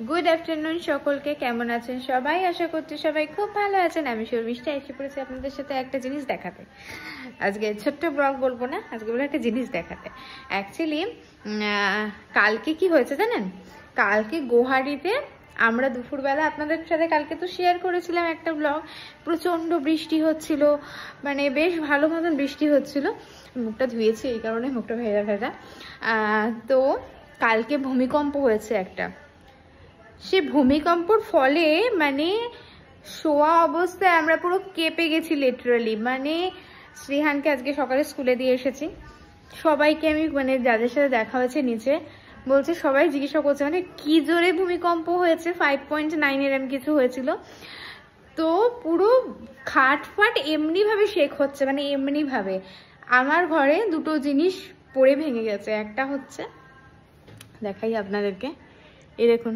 Good afternoon সকলকে, কেমন আছেন সবাই? আশা করছি সবাই খুব ভালো আছেন। আমি শর্মিষ্ঠা এসে পড়েছি আপনাদের সাথে একটা জিনিস দেখাতে। আজকে ছোট্ট ব্লগ বলবো না, আজকে বলে একটা জিনিস দেখাতে। অ্যাকচুয়ালি কালকে কি হয়েছে জানেন? কালকে গুয়াহাটিতে আমরা দুপুরবেলা আপনাদের সাথে কালকে তো শেয়ার করেছিলাম একটা ব্লগ। প্রচণ্ড বৃষ্টি হচ্ছিল, মানে বেশ ভালো মতন বৃষ্টি হচ্ছিল। মুখটা ধুয়েছি এই কারণে মুখটা ভেজা ভেজা। তো কালকে ভূমিকম্প হয়েছে একটা। সে ভূমিকম্পর ফলে মানে শোয়া অবস্থায় আমরা পুরো কেঁপে গেছি লিটারালি। মানে শ্রীহানকে আজকে সকালে স্কুলে দিয়ে এসেছি, সবাইকে আমি মানে যাদের সাথে দেখা হয়েছে নিচে বলছে, সবাই জিজ্ঞাসা করছে মানে কি জোরে ভূমিকম্প হয়েছে। 5.9 এরম কিছু হয়েছিল। তো পুরো খাট ফাট এমনি ভাবে শেক হচ্ছে, মানে এমনি ভাবে। আমার ঘরে দুটো জিনিস পড়ে ভেঙে গেছে। একটা হচ্ছে, দেখাই আপনাদেরকে, এই দেখুন,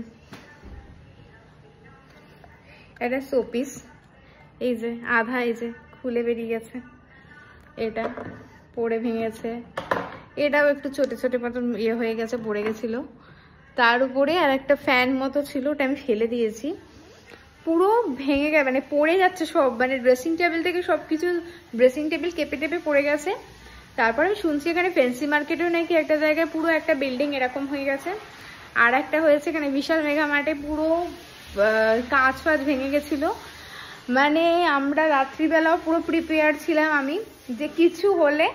এটা শোপিস, এই যে আধা এই যে খুলে বেরিয়ে গেছে, এটা পড়ে ভেঙেছে। এটাও একটু ছোট ছোট মতন ইয়ে হয়ে গেছে, পড়ে গেছিল। তার উপরে আর একটা ফ্যান মতো ছিল, ওটা আমি ফেলে দিয়েছি। পুরো ভেঙে গেছে, মানে পড়ে যাচ্ছে সব, মানে ড্রেসিং টেবিল থেকে সবকিছু, ড্রেসিং টেবিল কেঁপে টেপে পড়ে গেছে। তারপর আমি শুনছি এখানে ফেন্সি মার্কেটেও নাকি একটা জায়গায় পুরো একটা বিল্ডিং এরকম হয়ে গেছে। আর একটা হয়েছে এখানে বিশাল মেগা মার্টে, পুরো কাঁচ ফাঁচ ভেঙে গেছিল। মানে আমরা রাত্রিবেলাও পুরো প্রিপেয়ার ছিলাম আমি, যে কিছু হলে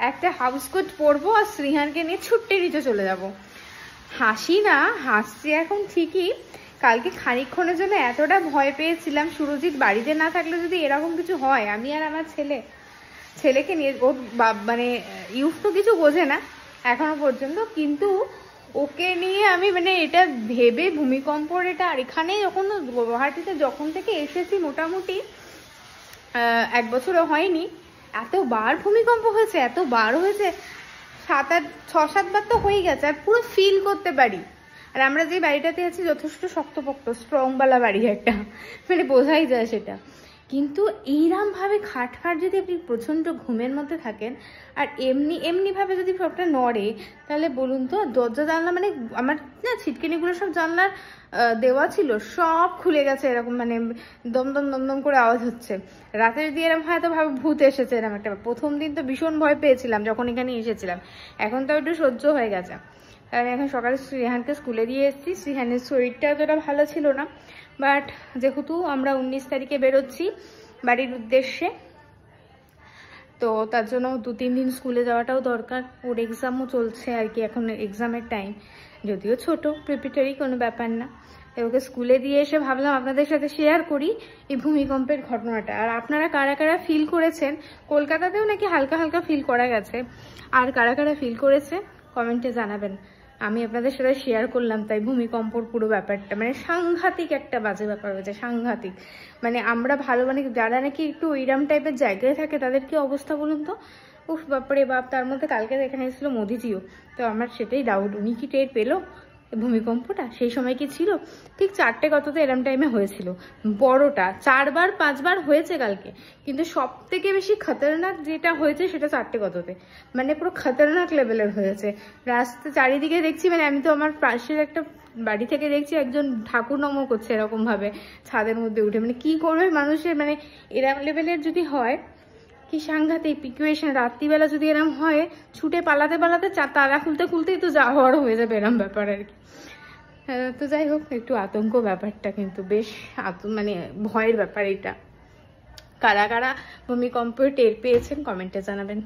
একটা হাউস কোট পরবো আর শ্রীহানকে নিয়ে ছুট্টে নিচে চলে যাব। হাসি না, হাসছি এখন ঠিকই। কালকে খানিকক্ষণের জন্য এতটা ভয় পেয়েছিলাম, সুরজিৎ বাড়িতে না থাকলে যদি এরকম কিছু হয়, আমি আর আমার ছেলেকে নিয়ে, ওর মানে ইউথ তো কিছু বোঝে না এখনো পর্যন্ত, কিন্তু ওকে নিয়ে আমি মানে এটা ভেবে ভূমিকম্পর এটা। আর এখানে যখন গুয়াহাটিতে যখন থেকে এসেছি মোটামুটি 1 বছরও হয়নি, এতবার ভূমিকম্প হয়েছে, এতবার হয়েছে, 6-7 বার তো হয়ে গেছে। আর পুরো ফিল করতে পারি। আর আমরা যে বাড়িটাতে আছি যথেষ্ট শক্তপোক্ত স্ট্রংওয়ালা বাড়ি একটা, মানে বোঝাই যায় সেটা। কিন্তু এইরকম ভাবে খাট ফাট যদি আপনি প্রচণ্ড ঘুমের মধ্যে থাকেন আর এমনিভাবে যদি সবটা নড়ে, তাহলে বলুন তো, দরজা জানলা মানে আমার না ছিটকিনিগুলো সব জানলার দেওয়া ছিল, সব খুলে গেছে এরকম, মানে দমদম দমদম করে আওয়াজ হচ্ছে। রাতে যদি এরকম হয় তো ভাবে ভূত এসেছে এরকম একটা। প্রথম দিন তো ভীষণ ভয় পেয়েছিলাম যখন এখানে এসেছিলাম, এখন তো একটু সহ্য হয়ে গেছে। কারণ এখন সকালে শ্রীহানকে স্কুলে দিয়ে এসেছি। শ্রীহানের শরীরটা অতটা ভালো ছিল না, বাট যেহেতু আমরা 19 তারিখে বেরোচ্ছি বাড়ির উদ্দেশ্যে, তো তার জন্য 2-3 দিন স্কুলে যাওয়াটাও দরকার। ওর এক্সামও চলছে আর কি, এখন এক্সামের টাইম, যদিও ছোট প্রিপারেটরি, কোনো ব্যাপার না। ওকে স্কুলে দিয়ে এসে ভাবলাম আপনাদের সাথে শেয়ার করি এই ভূমিকম্পের ঘটনাটা। আর আপনারা কারা কারা ফিল করেছেন, কলকাতাতেও নাকি হালকা হালকা ফিল করা গেছে, আর কারা কারা ফিল করেছে কমেন্টে জানাবেন। আমি আপনাদের সাথে শেয়ার করলাম তাই ভূমিকম্পর পুরো ব্যাপারটা, মানে সাংঘাতিক একটা বাজে ব্যাপার হয়েছে, সাংঘাতিক। মানে আমরা ভালো, মানে যারা নাকি একটু ওইরাম টাইপের জায়গায় থাকে তাদের কি অবস্থা বলুন তো। উফ বাপরে বাপ। তার মধ্যে কালকে এখানে এসেছিল মোদিজিও, তো আমার সেটাই ডাউট, উনি কি টের পেলো ভূমিকম্পটা? সেই সময় কি ছিল? ঠিক 4টে কততে এরম টাইমে হয়েছিল, বড়টা 4-5 বার হয়েছে কালকে, কিন্তু সব থেকে বেশি খতরনাক যেটা হয়েছে সেটা 4টে কততে, মানে পুরো খতরনাক লেভেলের হয়েছে। রাস্তা চারিদিকে দেখছি, মানে আমি তো আমার পাশের একটা বাড়ি থেকে দেখছি একজন ঠাকুর নমো করছে এরকম ভাবে ছাদের মধ্যে উঠে। মানে কি করবে মানুষের, মানে এরম লেভেলের যদি হয় কি সাংঘাতিক ইকুয়েশন। রাত্রিবেলা যদি এরম হয়, ছুটে পালাতে পালাতে তারা খুলতে খুলতেই তো যা হওয়ার হয়ে যাবে এরম ব্যাপার আর কি। তো যাই হোক, একটু আতঙ্ক ব্যাপারটা কিন্তু বেশ মানে ভয়ের ব্যাপার এটা। কারা কারা ভূমিকম্প টের পেয়েছেন কমেন্টে জানাবেন।